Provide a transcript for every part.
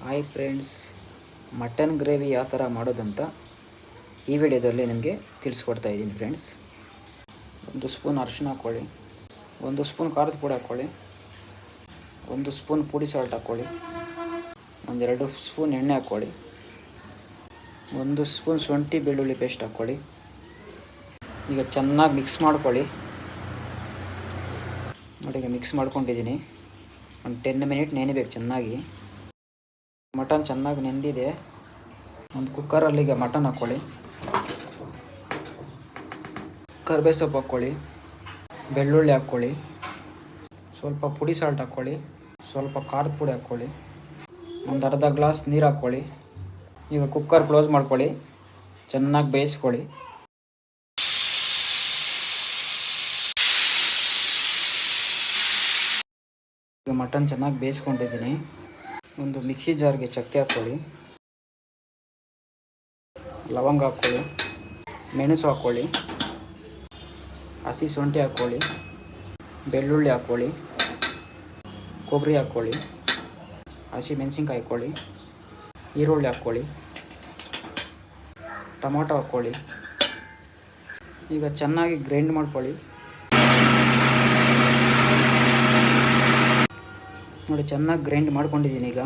Hi friends, mutton gravy ಯಾವ ಥರ ಮಾಡೋದಂತ ಈ ವಿಡಿಯೋದಲ್ಲಿ ನಿಮಗೆ ತಿಳಿಸ್ಕೊಡ್ತಾ ಇದ್ದೀನಿ ಫ್ರೆಂಡ್ಸ್. 1 ಸ್ಪೂನ್ ಅರಿಶಿನ ಹಾಕ್ಕೊಳ್ಳಿ, 1 ಸ್ಪೂನ್ ಖಾರದ ಪುಡಿ ಹಾಕ್ಕೊಳ್ಳಿ, 1 ಸ್ಪೂನ್ ಪುಡಿ ಸಾಲ್ಟ್ ಹಾಕ್ಕೊಳ್ಳಿ, 2 ಸ್ಪೂನ್ ಎಣ್ಣೆ ಹಾಕ್ಕೊಳ್ಳಿ, 1 ಸ್ಪೂನ್ ಶುಂಠಿ ಬೆಳ್ಳುಳ್ಳಿ ಪೇಸ್ಟ್ ಹಾಕ್ಕೊಳ್ಳಿ. ಈಗ ಚೆನ್ನಾಗಿ ಮಿಕ್ಸ್ ಮಾಡ್ಕೊಳ್ಳಿ. ನೋಡಿ, ಈಗ ಮಿಕ್ಸ್ ಮಾಡ್ಕೊಂಡಿದ್ದೀನಿ. ಒಂದು 10 ಮಿನಿಟ್ ನೆನೆಬೇಕು ಚೆನ್ನಾಗಿ. ಮಟನ್ ಚೆನ್ನಾಗಿ ನೆಂದಿದೆ. ಒಂದು ಕುಕ್ಕರಲ್ಲಿ ಈಗ ಮಟನ್ ಹಾಕ್ಕೊಳ್ಳಿ, ಕರಿಬೇವು ಸೊಪ್ಪು ಹಾಕ್ಕೊಳ್ಳಿ, ಬೆಳ್ಳುಳ್ಳಿ ಹಾಕ್ಕೊಳ್ಳಿ, ಸ್ವಲ್ಪ ಪುಡಿ ಸಾಲ್ಟ್ ಹಾಕ್ಕೊಳ್ಳಿ, ಸ್ವಲ್ಪ ಖಾರದ ಪುಡಿ ಹಾಕ್ಕೊಳ್ಳಿ, ಒಂದು ಅರ್ಧ ಗ್ಲಾಸ್ ನೀರು ಹಾಕ್ಕೊಳ್ಳಿ. ಈಗ ಕುಕ್ಕರ್ ಕ್ಲೋಸ್ ಮಾಡ್ಕೊಳ್ಳಿ, ಚೆನ್ನಾಗಿ ಬೇಯಿಸ್ಕೊಳ್ಳಿ. ಈಗ ಮಟನ್ ಚೆನ್ನಾಗಿ ಬೇಯಿಸ್ಕೊಂಡಿದ್ದೀನಿ. ಒಂದು ಮಿಕ್ಸಿ ಜಾರ್ಗೆ ಚಕ್ಕೆ ಹಾಕ್ಕೊಳ್ಳಿ, ಲವಂಗ ಹಾಕ್ಕೊಳ್ಳಿ, ಮೆಣಸು ಹಾಕ್ಕೊಳ್ಳಿ, ಹಸಿ ಶುಂಠಿ ಹಾಕ್ಕೊಳ್ಳಿ, ಬೆಳ್ಳುಳ್ಳಿ ಹಾಕ್ಕೊಳ್ಳಿ, ಕೊಬ್ಬರಿ ಹಾಕ್ಕೊಳ್ಳಿ, ಹಸಿ ಮೆಣಸಿನ್ಕಾಯಿ ಹಾಕ್ಕೊಳ್ಳಿ, ಈರುಳ್ಳಿ ಹಾಕ್ಕೊಳ್ಳಿ, ಟೊಮೊಟೊ ಹಾಕ್ಕೊಳ್ಳಿ. ಈಗ ಚೆನ್ನಾಗಿ ಗ್ರೈಂಡ್ ಮಾಡ್ಕೊಳ್ಳಿ. ನೋಡಿ, ಚೆನ್ನಾಗಿ ಗ್ರೈಂಡ್ ಮಾಡ್ಕೊಂಡಿದ್ದೀನಿ. ಈಗ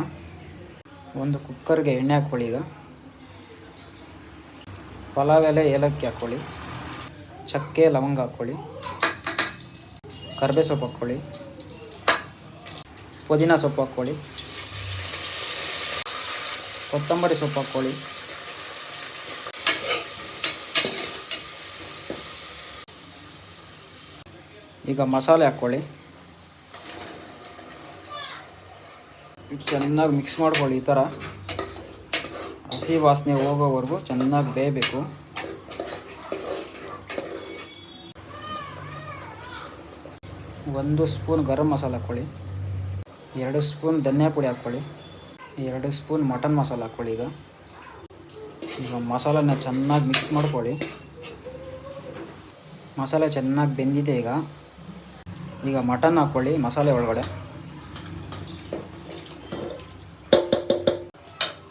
ಒಂದು ಕುಕ್ಕರ್ಗೆ ಎಣ್ಣೆ ಹಾಕ್ಕೊಳ್ಳಿ. ಈಗ ಪಲಾವ್ ಎಲೆ, ಏಲಕ್ಕಿ ಹಾಕ್ಕೊಳ್ಳಿ, ಚಕ್ಕೆ ಲವಂಗ ಹಾಕ್ಕೊಳ್ಳಿ, ಕರಿಬೇವು ಸೊಪ್ಪು ಹಾಕ್ಕೊಳ್ಳಿ, ಪುದೀನ ಸೊಪ್ಪು ಹಾಕ್ಕೊಳ್ಳಿ, ಕೊತ್ತಂಬರಿ ಸೊಪ್ಪು ಹಾಕ್ಕೊಳ್ಳಿ. ಈಗ ಮಸಾಲೆ ಹಾಕ್ಕೊಳ್ಳಿ. ಚೆನ್ನಾಗಿ ಮಿಕ್ಸ್ ಮಾಡ್ಕೊಳ್ಳಿ. ಈ ಥರ ಹಸಿ ವಾಸನೆ ಹೋಗೋವರೆಗೂ ಚೆನ್ನಾಗಿ ಬೇಯಬೇಕು. ಒಂದು ಸ್ಪೂನ್ ಗರಂ ಮಸಾಲೆ ಹಾಕ್ಕೊಳ್ಳಿ, 2 ಸ್ಪೂನ್ ಧನಿಯಾ ಪುಡಿ ಹಾಕ್ಕೊಳ್ಳಿ, 2 ಸ್ಪೂನ್ ಮಟನ್ ಮಸಾಲೆ ಹಾಕ್ಕೊಳ್ಳಿ. ಈಗ ಮಸಾಲೆನ ಚೆನ್ನಾಗಿ ಮಿಕ್ಸ್ ಮಾಡ್ಕೊಳ್ಳಿ. ಮಸಾಲೆ ಚೆನ್ನಾಗಿ ಬೆಂದಿದೆ. ಈಗ ಮಟನ್ ಹಾಕ್ಕೊಳ್ಳಿ ಮಸಾಲೆ ಒಳಗಡೆ.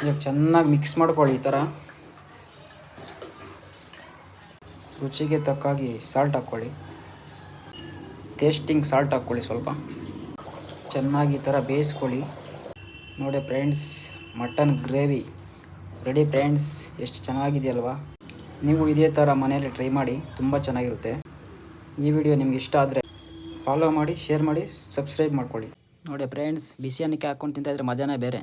ಈಗ ಚೆನ್ನಾಗಿ ಮಿಕ್ಸ್ ಮಾಡ್ಕೊಳ್ಳಿ. ಈ ಥರ ರುಚಿಗೆ ತಕ್ಕಾಗಿ ಸಾಲ್ಟ್ ಹಾಕ್ಕೊಳ್ಳಿ, ಟೇಸ್ಟಿಂಗ್ ಸಾಲ್ಟ್ ಹಾಕ್ಕೊಳ್ಳಿ ಸ್ವಲ್ಪ. ಚೆನ್ನಾಗಿ ಈ ಥರ ಬೇಯಿಸ್ಕೊಳ್ಳಿ. ನೋಡಿ friends, mutton gravy ready friends. ಎಷ್ಟು ಚೆನ್ನಾಗಿದೆಯಲ್ವಾ? ನೀವು ಇದೇ ಥರ ಮನೆಯಲ್ಲಿ ಟ್ರೈ ಮಾಡಿ, ತುಂಬ ಚೆನ್ನಾಗಿರುತ್ತೆ. ಈ ವಿಡಿಯೋ ನಿಮ್ಗೆ ಇಷ್ಟ ಆದರೆ ಫಾಲೋ ಮಾಡಿ, ಶೇರ್ ಮಾಡಿ, ಸಬ್ಸ್ಕ್ರೈಬ್ ಮಾಡ್ಕೊಳ್ಳಿ. ನೋಡಿ ಫ್ರೆಂಡ್ಸ್, ಬಿಸಿ ಅನ್ನಕ್ಕೆ ಹಾಕ್ಕೊಂಡು ತಿಂತಾಯಿದ್ರೆ ಮಜಾನೇ ಬೇರೆ.